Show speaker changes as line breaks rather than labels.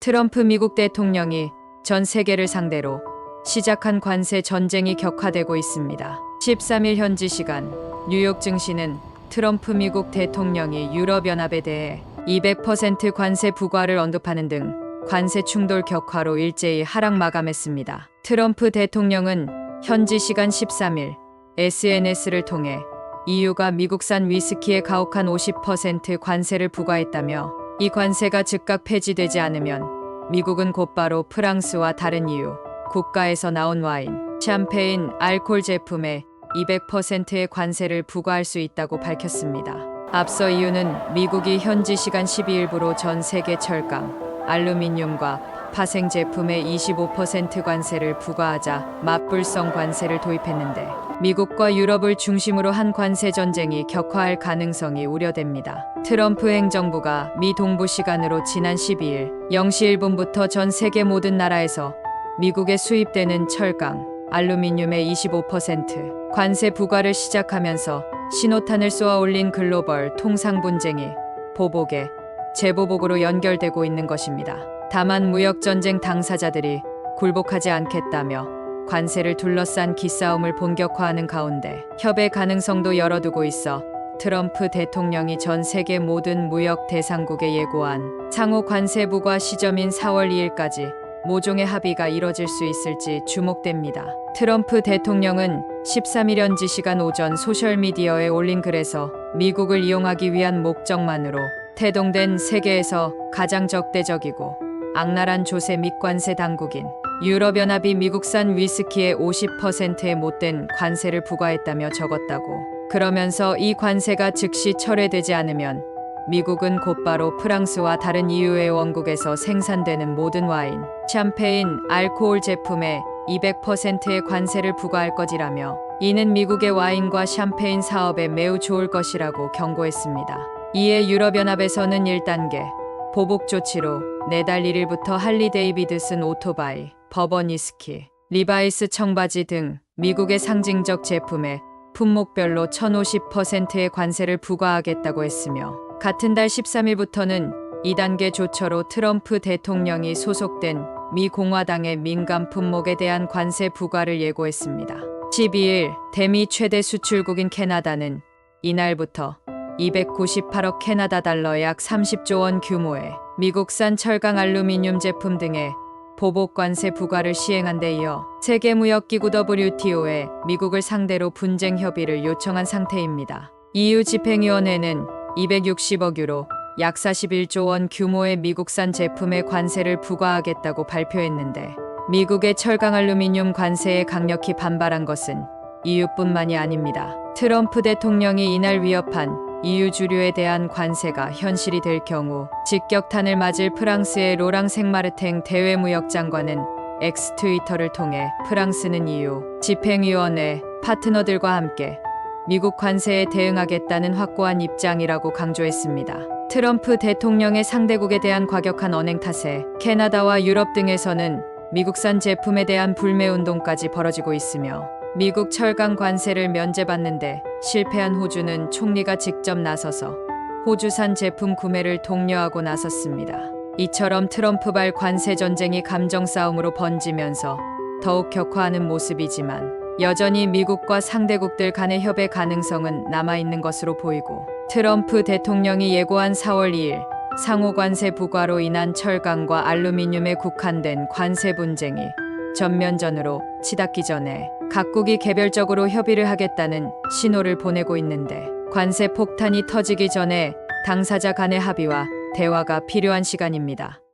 트럼프 미국 대통령이 전 세계를 상대로 시작한 관세 전쟁이 격화되고 있습니다. 13일 현지 시간 뉴욕 증시는 트럼프 미국 대통령이 유럽연합에 대해 200% 관세 부과를 언급하는 등 관세 충돌 격화로 일제히 하락 마감했습니다. 트럼프 대통령은 현지 시간 13일 SNS를 통해 EU가 미국산 위스키에 가혹한 50% 관세를 부과했다며 이 관세가 즉각 폐지되지 않으면 미국은 곧바로 프랑스와 다른 EU 국가에서 나온 와인, 샴페인, 알코올 제품에 200%의 관세를 부과할 수 있다고 밝혔습니다. 앞서 EU는 미국이 현지 시간 12일부로 전 세계 철강, 알루미늄과 파생 제품에 25% 관세를 부과하자 맞불성 관세를 도입했는데 미국과 유럽을 중심으로 한 관세 전쟁이 격화할 가능성이 우려됩니다. 트럼프 행정부가 미 동부 시간으로 지난 12일 0시 1분부터 전 세계 모든 나라에서 미국에 수입되는 철강, 알루미늄의 25% 관세 부과를 시작하면서 신호탄을 쏘아 올린 글로벌 통상 분쟁이 보복에 재보복으로 연결되고 있는 것입니다. 다만 무역전쟁 당사자들이 굴복하지 않겠다며 관세를 둘러싼 기싸움을 본격화하는 가운데 협의 가능성도 열어두고 있어 트럼프 대통령이 전 세계 모든 무역 대상국에 예고한 상호 관세 부과 시점인 4월 2일까지 모종의 합의가 이뤄질 수 있을지 주목됩니다. 트럼프 대통령은 13일 현지 시간 오전 소셜미디어에 올린 글에서 미국을 이용하기 위한 목적만으로 태동된 세계에서 가장 적대적이고 악랄한 조세 및 관세 당국인 유럽연합이 미국산 위스키에 50%의 못된 관세를 부과했다며 적었다고. 그러면서 이 관세가 즉시 철회되지 않으면 미국은 곧바로 프랑스와 다른 EU의 원국에서 생산되는 모든 와인, 샴페인, 알코올 제품에 200%의 관세를 부과할 것이라며 이는 미국의 와인과 샴페인 사업에 매우 좋을 것이라고 경고했습니다. 이에 유럽연합에서는 1단계 보복 조치로 내달 1일부터 할리 데이비드슨 오토바이, 버번 위스키, 리바이스 청바지 등 미국의 상징적 제품에 품목별로 1050%의 관세를 부과하겠다고 했으며 같은 달 13일부터는 2단계 조처로 트럼프 대통령이 소속된 미 공화당의 민감 품목에 대한 관세 부과를 예고했습니다. 12일 대미 최대 수출국인 캐나다는 이날부터 298억 캐나다 달러 약 30조 원 규모의 미국산 철강 알루미늄 제품 등의 보복 관세 부과를 시행한 데 이어 세계무역기구 WTO에 미국을 상대로 분쟁 협의를 요청한 상태입니다. EU 집행위원회는 260억 유로 약 41조 원 규모의 미국산 제품에 관세를 부과하겠다고 발표했는데 미국의 철강 알루미늄 관세에 강력히 반발한 것은 EU뿐만이 아닙니다. 트럼프 대통령이 이날 위협한 EU 주류에 대한 관세가 현실이 될 경우 직격탄을 맞을 프랑스의 로랑 생마르탱 대외무역장관은 X 트위터를 통해 프랑스는 EU 집행위원회 파트너들과 함께 미국 관세에 대응하겠다는 확고한 입장이라고 강조했습니다. 트럼프 대통령의 상대국에 대한 과격한 언행 탓에 캐나다와 유럽 등에서는 미국산 제품에 대한 불매운동까지 벌어지고 있으며 미국 철강 관세를 면제받는데 실패한 호주는 총리가 직접 나서서 호주산 제품 구매를 독려하고 나섰습니다. 이처럼 트럼프발 관세 전쟁이 감정 싸움으로 번지면서 더욱 격화하는 모습이지만 여전히 미국과 상대국들 간의 협의 가능성은 남아있는 것으로 보이고 트럼프 대통령이 예고한 4월 2일 상호 관세 부과로 인한 철강과 알루미늄에 국한된 관세 분쟁이 전면전으로 치닫기 전에 각국이 개별적으로 협의를 하겠다는 신호를 보내고 있는데 관세 폭탄이 터지기 전에 당사자 간의 합의와 대화가 필요한 시간입니다.